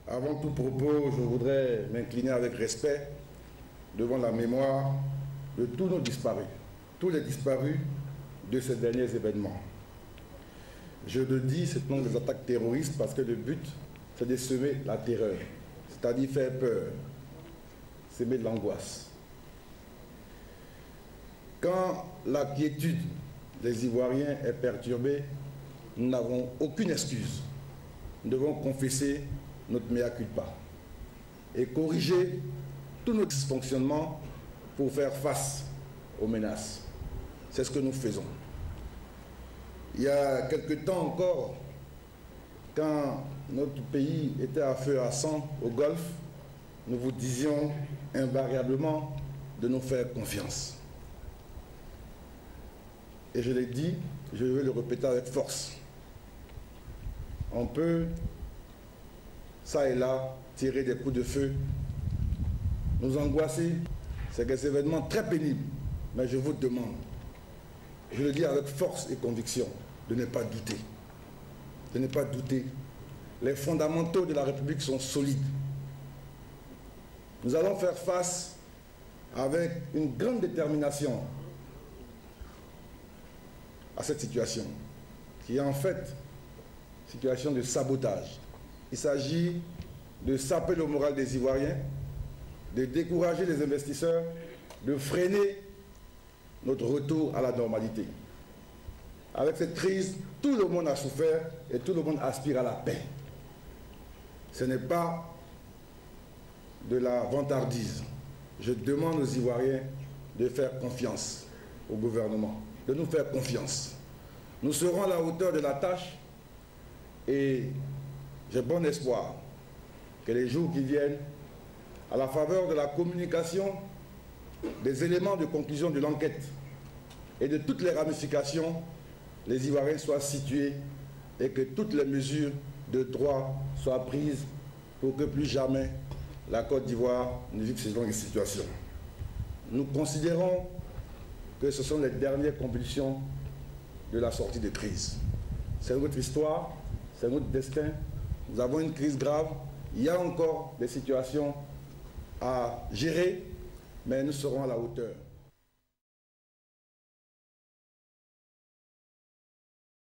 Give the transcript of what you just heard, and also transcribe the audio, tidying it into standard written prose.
Avant tout propos, je voudrais m'incliner avec respect devant la mémoire de tous nos disparus, tous les disparus de ces derniers événements. Je le dis, c'est non des attaques terroristes parce que le but, c'est de semer la terreur, c'est-à-dire faire peur, semer de l'angoisse. Quand la quiétude des Ivoiriens est perturbée, nous n'avons aucune excuse. Nous devons confesser notre mea culpa et corriger tous nos dysfonctionnements pour faire face aux menaces. C'est ce que nous faisons. Il y a quelque temps encore, quand notre pays était à feu à sang au Golfe, nous vous disions invariablement de nous faire confiance. Et je l'ai dit, je vais le répéter avec force. On peut, ça et là, tirer des coups de feu, nous angoisser. C'est des événements très pénibles. Mais je vous demande, je le dis avec force et conviction, de ne pas douter. De ne pas douter. Les fondamentaux de la République sont solides. Nous allons faire face avec une grande détermination à cette situation, qui est en fait une situation de sabotage. Il s'agit de saper le moral des Ivoiriens, de décourager les investisseurs, de freiner notre retour à la normalité. Avec cette crise, tout le monde a souffert et tout le monde aspire à la paix. Ce n'est pas de la vantardise. Je demande aux Ivoiriens de faire confiance au gouvernement, de nous faire confiance. Nous serons à la hauteur de la tâche et j'ai bon espoir que les jours qui viennent, à la faveur de la communication des éléments de conclusion de l'enquête et de toutes les ramifications, les Ivoiriens soient situés et que toutes les mesures de droit soient prises pour que plus jamais la Côte d'Ivoire ne vive ce genre de situation. Nous considérons que ce sont les dernières convulsions de la sortie de crise. C'est notre histoire, c'est notre destin. Nous avons une crise grave. Il y a encore des situations à gérer, mais nous serons à la hauteur.